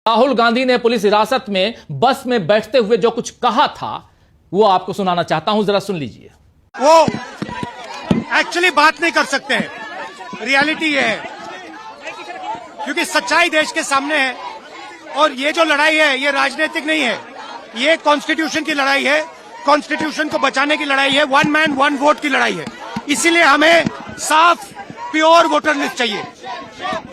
राहुल गांधी ने पुलिस हिरासत में बस में बैठते हुए जो कुछ कहा था वो आपको सुनाना चाहता हूं, जरा सुन लीजिए। वो एक्चुअली बात नहीं कर सकते हैं, रियलिटी ये है, क्योंकि सच्चाई देश के सामने है। और ये जो लड़ाई है ये राजनीतिक नहीं है, ये कॉन्स्टिट्यूशन की लड़ाई है, कॉन्स्टिट्यूशन को बचाने की लड़ाई है, वन मैन वन वोट की लड़ाई है। इसीलिए हमें साफ प्योर वोटर लिस्ट चाहिए।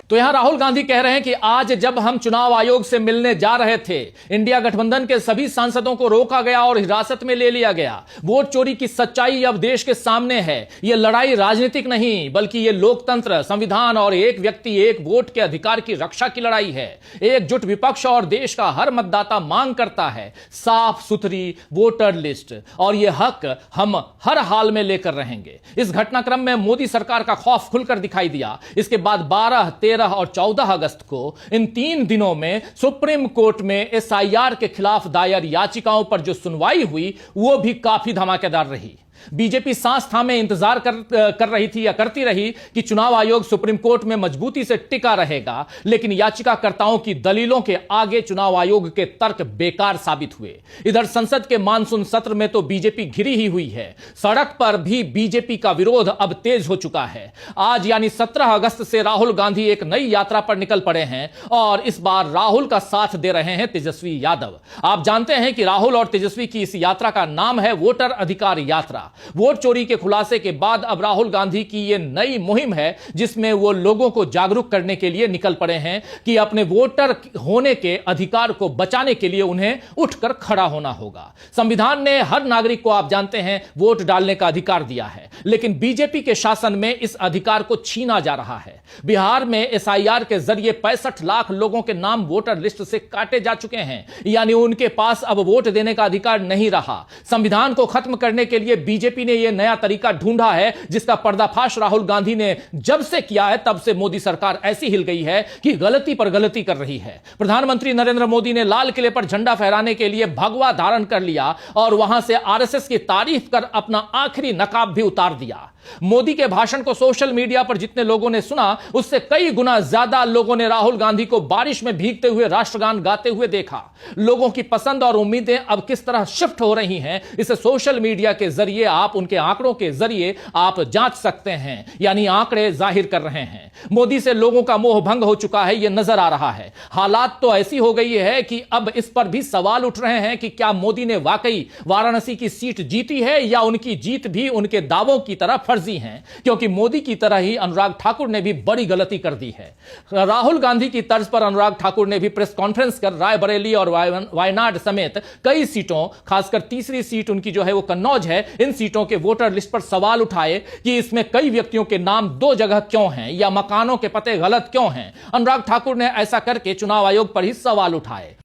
तो यहां राहुल गांधी कह रहे हैं कि आज जब हम चुनाव आयोग से मिलने जा रहे थे, इंडिया गठबंधन के सभी सांसदों को रोका गया और हिरासत में ले लिया गया। वोट चोरी की सच्चाई अब देश के सामने है। यह लड़ाई राजनीतिक नहीं बल्कि यह लोकतंत्र, संविधान और एक व्यक्ति एक वोट के अधिकार की रक्षा की लड़ाई है। एकजुट विपक्ष और देश का हर मतदाता मांग करता है साफ सुथरी वोटर लिस्ट, और यह हक हम हर हाल में लेकर रहेंगे। इस घटनाक्रम में मोदी सरकार का खौफ खुलकर दिखाई दिया। इसके बाद 12, 13 और 14 अगस्त को इन 3 दिनों में सुप्रीम कोर्ट में एसआईआर के खिलाफ दायर याचिकाओं पर जो सुनवाई हुई वो भी काफी धमाकेदार रही। बीजेपी सांस थामे इंतजार कर रही थी या करती रही कि चुनाव आयोग सुप्रीम कोर्ट में मजबूती से टिका रहेगा, लेकिन याचिकाकर्ताओं की दलीलों के आगे चुनाव आयोग के तर्क बेकार साबित हुए। इधर संसद के मानसून सत्र में तो बीजेपी घिरी ही हुई है। सड़क पर भी बीजेपी का विरोध अब तेज हो चुका है। आज यानी 17 अगस्त से राहुल गांधी एक नई यात्रा पर निकल पड़े हैं और इस बार राहुल का साथ दे रहे हैं तेजस्वी यादव। आप जानते हैं कि राहुल और तेजस्वी की इस यात्रा का नाम है वोटर अधिकार यात्रा। वोट चोरी के खुलासे के बाद अब राहुल गांधी की यह नई मुहिम है जिसमें वो लोगों को जागरूक करने के लिए निकल पड़े हैं कि अपने वोटर होने के अधिकार को बचाने के लिए उन्हें उठकर खड़ा होना होगा। संविधान ने हर नागरिक को, आप जानते हैं, वोट डालने का अधिकार दिया है, लेकिन बीजेपी के शासन में इस अधिकार को छीना जा रहा है। बिहार में एसआईआर के जरिए 65 लाख लोगों के नाम वोटर लिस्ट से काटे जा चुके हैं, यानी उनके पास अब वोट देने का अधिकार नहीं रहा। संविधान को खत्म करने के लिए बीजेपी ने यह नया तरीका ढूंढा है जिसका पर्दाफाश राहुल गांधी ने जब से किया है तब से मोदी सरकार ऐसी हिल गई है कि गलती पर गलती कर रही है। प्रधानमंत्री नरेंद्र मोदी ने लाल किले पर झंडा फहराने के लिए भगवा धारण कर लिया और वहां से आरएसएस की तारीफ कर अपना आखिरी नकाब भी उतार दिया। मोदी के भाषण को सोशल मीडिया पर जितने लोगों ने सुना उससे कई गुना ज्यादा लोगों ने राहुल गांधी को बारिश में भीगते हुए राष्ट्रगान गाते हुए देखा। लोगों की पसंद और उम्मीदें अब किस तरह शिफ्ट हो रही हैं, इसे सोशल मीडिया के जरिए आप, उनके आंकड़ों के जरिए आप जांच सकते हैं, यानी आंकड़े जाहिर कर रहे हैं। मोदी से लोगों का मोह भंग हो चुका है, यह नजर आ रहा है। हालात तो ऐसी हो गई है कि अब इस पर भी सवाल उठ रहे हैं कि क्या मोदी ने वाकई वाराणसी की सीट जीती है या उनकी जीत भी उनके दावों की तरह फर्जी हैं, क्योंकि मोदी की तरह ही अनुराग ठाकुर ने भी बड़ी गलती कर दी है। राहुल गांधी की तर्ज पर अनुराग ठाकुर ने भी प्रेस कॉन्फ्रेंस कर रायबरेली और वायनाड समेत कई सीटों, खासकर तीसरी सीट उनकी जो है वो कन्नौज है, इन सीटों के वोटर लिस्ट पर सवाल उठाए कि इसमें कई व्यक्तियों के नाम 2 जगह क्यों हैं या मकानों के पते गलत क्यों हैं। अनुराग ठाकुर ने ऐसा करके चुनाव आयोग पर ही सवाल उठाए।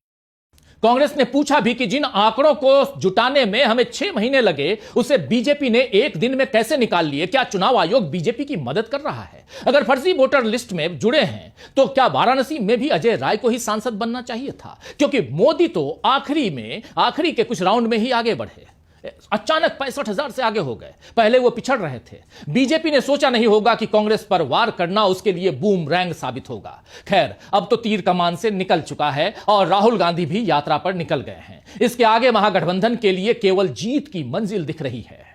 कांग्रेस ने पूछा भी कि जिन आंकड़ों को जुटाने में हमें 6 महीने लगे उसे बीजेपी ने एक दिन में कैसे निकाल लिए। क्या चुनाव आयोग बीजेपी की मदद कर रहा है? अगर फर्जी वोटर लिस्ट में जुड़े हैं तो क्या वाराणसी में भी अजय राय को ही सांसद बनना चाहिए था? क्योंकि मोदी तो आखिरी के कुछ राउंड में ही आगे बढ़े, अचानक 65,000 से आगे हो गए। पहले वो पिछड़ रहे थे। बीजेपी ने सोचा नहीं होगा कि कांग्रेस पर वार करना उसके लिए बूमरैंग साबित होगा। खैर, अब तो तीर कमान से निकल चुका है और राहुल गांधी भी यात्रा पर निकल गए हैं। इसके आगे महागठबंधन के लिए केवल जीत की मंजिल दिख रही है।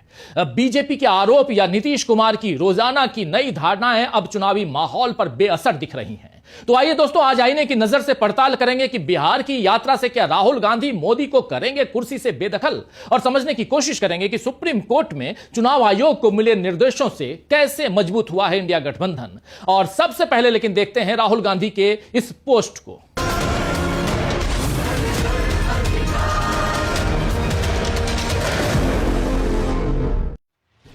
बीजेपी के आरोप या नीतीश कुमार की रोजाना की नई धारणाएं अब चुनावी माहौल पर बेअसर दिख रही हैं। तो आइए दोस्तों, आज आईने की नजर से पड़ताल करेंगे कि बिहार की यात्रा से क्या राहुल गांधी मोदी को करेंगे कुर्सी से बेदखल, और समझने की कोशिश करेंगे कि सुप्रीम कोर्ट में चुनाव आयोग को मिले निर्देशों से कैसे मजबूत हुआ है इंडिया गठबंधन। और सबसे पहले लेकिन देखते हैं राहुल गांधी के इस पोस्ट को।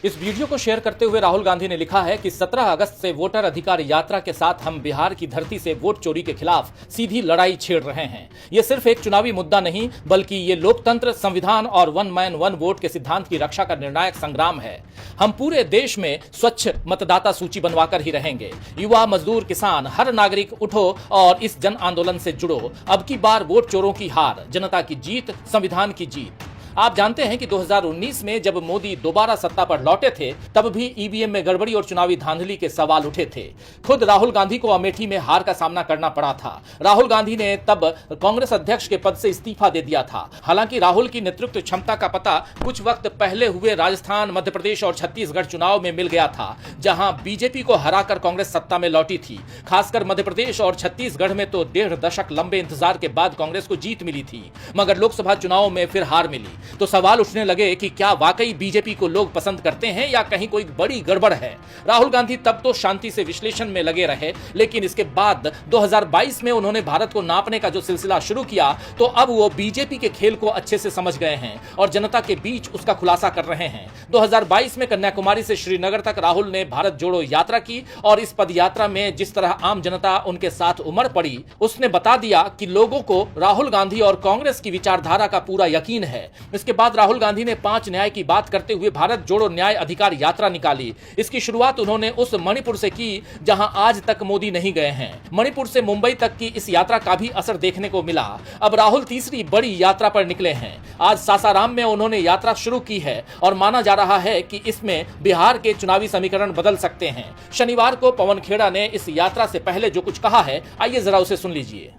इस वीडियो को शेयर करते हुए राहुल गांधी ने लिखा है कि 17 अगस्त से वोटर अधिकार यात्रा के साथ हम बिहार की धरती से वोट चोरी के खिलाफ सीधी लड़ाई छेड़ रहे हैं। यह सिर्फ एक चुनावी मुद्दा नहीं बल्कि ये लोकतंत्र, संविधान और वन मैन वन वोट के सिद्धांत की रक्षा का निर्णायक संग्राम है। हम पूरे देश में स्वच्छ मतदाता सूची बनवाकर ही रहेंगे। युवा, मजदूर, किसान, हर नागरिक उठो और इस जन आंदोलन से जुड़ो। अब की बार वोट चोरों की हार, जनता की जीत, संविधान की जीत। आप जानते हैं कि 2019 में जब मोदी दोबारा सत्ता पर लौटे थे तब भी ईवीएम में गड़बड़ी और चुनावी धांधली के सवाल उठे थे। खुद राहुल गांधी को अमेठी में हार का सामना करना पड़ा था। राहुल गांधी ने तब कांग्रेस अध्यक्ष के पद से इस्तीफा दे दिया था। हालांकि राहुल की नेतृत्व क्षमता का पता कुछ वक्त पहले हुए राजस्थान, मध्य प्रदेश और छत्तीसगढ़ चुनाव में मिल गया था, जहां बीजेपी को हराकर कांग्रेस सत्ता में लौटी थी। खासकर मध्य प्रदेश और छत्तीसगढ़ में तो 1.5 दशक लंबे इंतजार के बाद कांग्रेस को जीत मिली थी, मगर लोकसभा चुनाव में फिर हार मिली। तो सवाल उठने लगे कि क्या वाकई बीजेपी को लोग पसंद करते हैं या कहीं कोई बड़ी गड़बड़ है। राहुल गांधी तब तो शांति से विश्लेषण में लगे रहे, लेकिन इसके बाद 2022 में उन्होंने भारत को नापने का जो सिलसिला शुरू किया, तो अब वो बीजेपी के खेल को अच्छे से समझ गए हैं और जनता के बीच उसका खुलासा कर रहे हैं। 2022 में कन्याकुमारी से श्रीनगर तक राहुल ने भारत जोड़ो यात्रा की और इस पद यात्रा में जिस तरह आम जनता उनके साथ उमड़ पड़ी, उसने बता दिया कि लोगों को राहुल गांधी और कांग्रेस की विचारधारा का पूरा यकीन है। इसके बाद राहुल गांधी ने 5 न्याय की बात करते हुए भारत जोड़ो न्याय अधिकार यात्रा निकाली। इसकी शुरुआत उन्होंने उस मणिपुर से की जहां आज तक मोदी नहीं गए हैं। मणिपुर से मुंबई तक की इस यात्रा का भी असर देखने को मिला। अब राहुल तीसरी बड़ी यात्रा पर निकले हैं। आज सासाराम में उन्होंने यात्रा शुरू की है और माना जा रहा है कि इसमें बिहार के चुनावी समीकरण बदल सकते हैं। शनिवार को पवन खेड़ा ने इस यात्रा से पहले जो कुछ कहा है, आइए जरा उसे सुन लीजिए।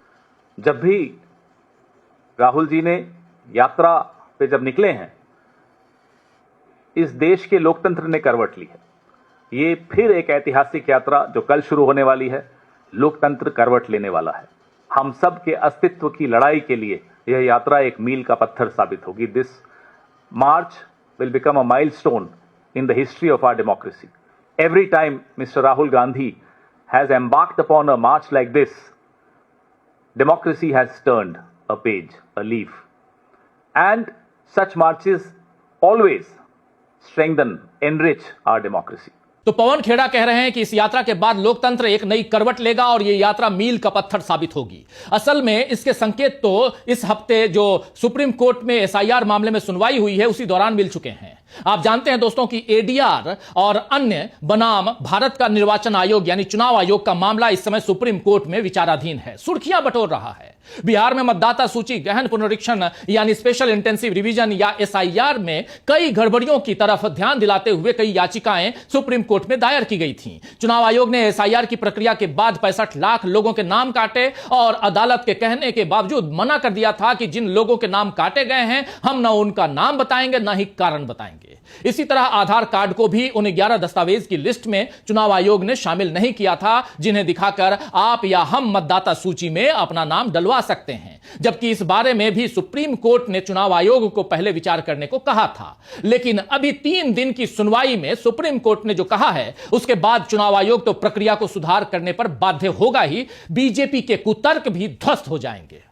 जब भी राहुल जी ने यात्रा पे जब निकले हैं, इस देश के लोकतंत्र ने करवट ली है। ये फिर एक ऐतिहासिक यात्रा जो कल शुरू होने वाली है, लोकतंत्र करवट लेने वाला है। हम सब के अस्तित्व की लड़ाई के लिए यह यात्रा एक मील का पत्थर साबित होगी। This March will become a milestone in the history of our democracy. Every time Mr. Rahul Gandhi has embarked upon a march like this, democracy has turned a page, a leaf. And such marches always strengthen, enrich our democracy. तो पवन खेड़ा कह रहे हैं कि इस यात्रा के बाद लोकतंत्र एक नई करवट लेगा और यह यात्रा मील का पत्थर साबित होगी। असल में इसके संकेत तो इस हफ्ते जो सुप्रीम कोर्ट में एसआईआर मामले में सुनवाई हुई है, उसी दौरान मिल चुके हैं। आप जानते हैं दोस्तों कि एडीआर और अन्य बनाम भारत का निर्वाचन आयोग यानी चुनाव आयोग का मामला इस समय सुप्रीम कोर्ट में विचाराधीन है, सुर्खियां बटोर रहा है। बिहार में मतदाता सूची गहन पुनरीक्षण यानी स्पेशल इंटेंसिव रिवीजन या एसआईआर में कई गड़बड़ियों की तरफ ध्यान दिलाते हुए कई याचिकाएं सुप्रीम कोर्ट में दायर की गई थीं। चुनाव आयोग ने एसआईआर की प्रक्रिया के बाद 65 लाख लोगों के नाम काटे और अदालत के कहने के बावजूद मना कर दिया था कि जिन लोगों के नाम काटे गए हैं, हम ना उनका नाम बताएंगे ना ही कारण बताएंगे। इसी तरह आधार कार्ड को भी उन 11 दस्तावेज की लिस्ट में चुनाव आयोग ने शामिल नहीं किया था, जिन्हें दिखाकर आप या हम मतदाता सूची में अपना नाम डलवा सकते हैं। जबकि इस बारे में भी सुप्रीम कोर्ट ने चुनाव आयोग को पहले विचार करने को कहा था, लेकिन अभी 3 दिन की सुनवाई में सुप्रीम कोर्ट ने जो कहा है, उसके बाद चुनाव आयोग तो प्रक्रिया को सुधार करने पर बाध्य होगा ही, बीजेपी के कुतर्क भी ध्वस्त हो जाएंगे।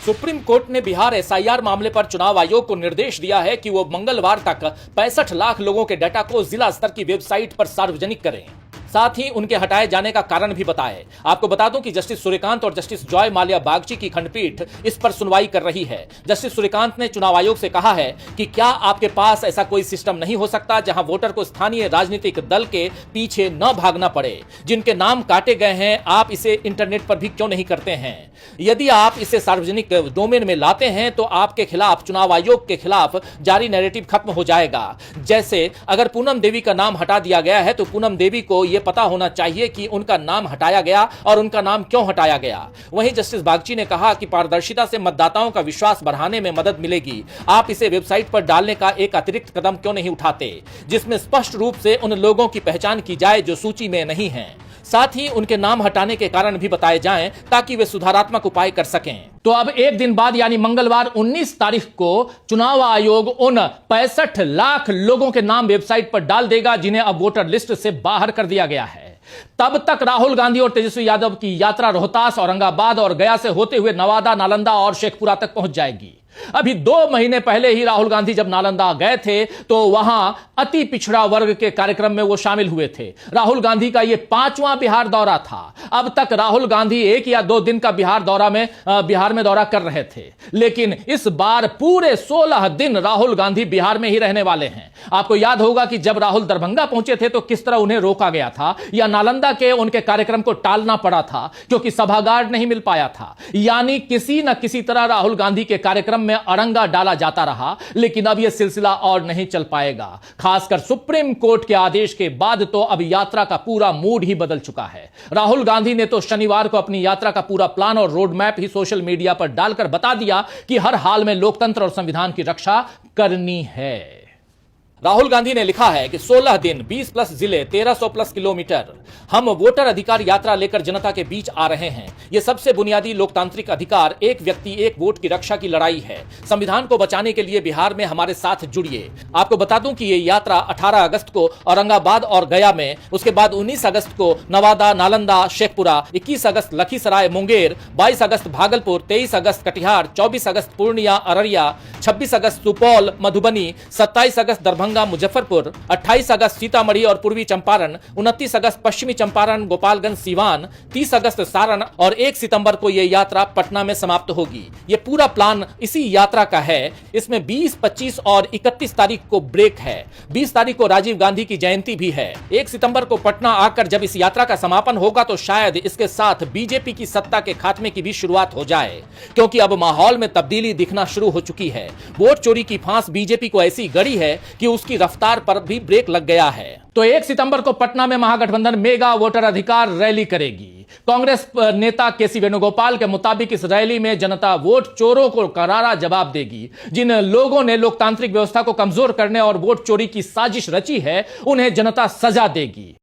सुप्रीम कोर्ट ने बिहार एसआईआर मामले पर चुनाव आयोग को निर्देश दिया है कि वो मंगलवार तक 65 लाख लोगों के डाटा को जिला स्तर की वेबसाइट पर सार्वजनिक करें, साथ ही उनके हटाए जाने का कारण भी बताए। आपको बता दूं कि जस्टिस सूर्यकांत और जस्टिस जॉय माल्या बागची की खंडपीठ इस पर सुनवाई कर रही है। जस्टिस सूर्यकांत ने चुनाव आयोग से कहा है कि क्या आपके पास ऐसा कोई सिस्टम नहीं हो सकता जहां वोटर को स्थानीय राजनीतिक दल के पीछे न भागना पड़े। जिनके नाम काटे गए हैं, आप इसे इंटरनेट पर भी क्यों नहीं करते हैं? यदि आप इसे सार्वजनिक डोमेन में लाते हैं तो आपके खिलाफ, चुनाव आयोग के खिलाफ जारी नैरेटिव खत्म हो जाएगा। जैसे अगर पूनम देवी का नाम हटा दिया गया है तो पूनम देवी को यह पता होना चाहिए कि उनका नाम हटाया गया और उनका नाम क्यों हटाया गया। वहीं जस्टिस बागची ने कहा कि पारदर्शिता से मतदाताओं का विश्वास बढ़ाने में मदद मिलेगी। आप इसे वेबसाइट पर डालने का एक अतिरिक्त कदम क्यों नहीं उठाते, जिसमें स्पष्ट रूप से उन लोगों की पहचान की जाए जो सूची में नहीं हैं। साथ ही उनके नाम हटाने के कारण भी बताए जाएं ताकि वे सुधारात्मक उपाय कर सकें। तो अब एक दिन बाद यानी मंगलवार 19 तारीख को चुनाव आयोग उन 65 लाख लोगों के नाम वेबसाइट पर डाल देगा जिन्हें अब वोटर लिस्ट से बाहर कर दिया गया है। तब तक राहुल गांधी और तेजस्वी यादव की यात्रा रोहतास, औरंगाबाद और गया से होते हुए नवादा, नालंदा और शेखपुरा तक पहुंच जाएगी। अभी 2 महीने पहले ही राहुल गांधी जब नालंदा गए थे तो वहां अति पिछड़ा वर्ग के कार्यक्रम में वो शामिल हुए थे। राहुल गांधी का यह 5वां बिहार दौरा था। अब तक राहुल गांधी 1 या 2 दिन का बिहार में दौरा कर रहे थे, लेकिन इस बार पूरे 16 दिन राहुल गांधी बिहार में ही रहने वाले हैं। आपको याद होगा कि जब राहुल दरभंगा पहुंचे थे तो किस तरह उन्हें रोका गया था या नालंदा के उनके कार्यक्रम को टालना पड़ा था क्योंकि सभागार नहीं मिल पाया था। यानी किसी न किसी तरह राहुल गांधी के कार्यक्रम में अड़ंगा डाला जाता रहा, लेकिन अब यह सिलसिला और नहीं चल पाएगा। खासकर सुप्रीम कोर्ट के आदेश के बाद तो अब यात्रा का पूरा मूड ही बदल चुका है। राहुल गांधी ने तो शनिवार को अपनी यात्रा का पूरा प्लान और रोड मैप ही सोशल मीडिया पर डालकर बता दिया कि हर हाल में लोकतंत्र और संविधान की रक्षा करनी है। राहुल गांधी ने लिखा है कि 16 दिन 20+ जिले 1300+ किलोमीटर हम वोटर अधिकार यात्रा लेकर जनता के बीच आ रहे हैं। यह सबसे बुनियादी लोकतांत्रिक अधिकार एक व्यक्ति एक वोट की रक्षा की लड़ाई है। संविधान को बचाने के लिए बिहार में हमारे साथ जुड़िए। आपको बता दूं कि यह यात्रा 18 अगस्त को औरंगाबाद और गया में, उसके बाद 19 अगस्त को नवादा, नालंदा, शेखपुरा, 21 अगस्त लखीसराय, मुंगेर, 22 अगस्त भागलपुर, 23 अगस्त कटिहार, 24 अगस्त पूर्णिया, अररिया, 26 अगस्त सुपौल, मधुबनी, 27 अगस्त दरभंगा, मुजफ्फरपुर, 28 अगस्त सीतामढ़ी और पूर्वी चंपारण, 29 अगस्त पश्चिमी चंपारण, गोपालगंज, सीवान, 30 अगस्त सारण और 1 सितंबर को यह यात्रा पटना में समाप्त होगी। यह पूरा प्लान इसी यात्रा का है। इसमें 20, 25 और 31 तारीख को ब्रेक है। 20 तारीख को राजीव गांधी की जयंती भी है। 1 सितंबर को पटना आकर जब इस यात्रा का समापन होगा तो शायद इसके साथ बीजेपी की सत्ता के खात्मे की भी शुरुआत हो जाए, क्योंकि अब माहौल में तब्दीली दिखना शुरू हो चुकी है। वोट चोरी की फांस बीजेपी को ऐसी गड़ी है कि उसकी रफ्तार पर भी ब्रेक लग गया है। तो 1 सितंबर को पटना में महागठबंधन मेगा वोटर अधिकार रैली करेगी। कांग्रेस नेता केसी वेणुगोपाल के मुताबिक इस रैली में जनता वोट चोरों को करारा जवाब देगी। जिन लोगों ने लोकतांत्रिक व्यवस्था को कमजोर करने और वोट चोरी की साजिश रची है, उन्हें जनता सजा देगी।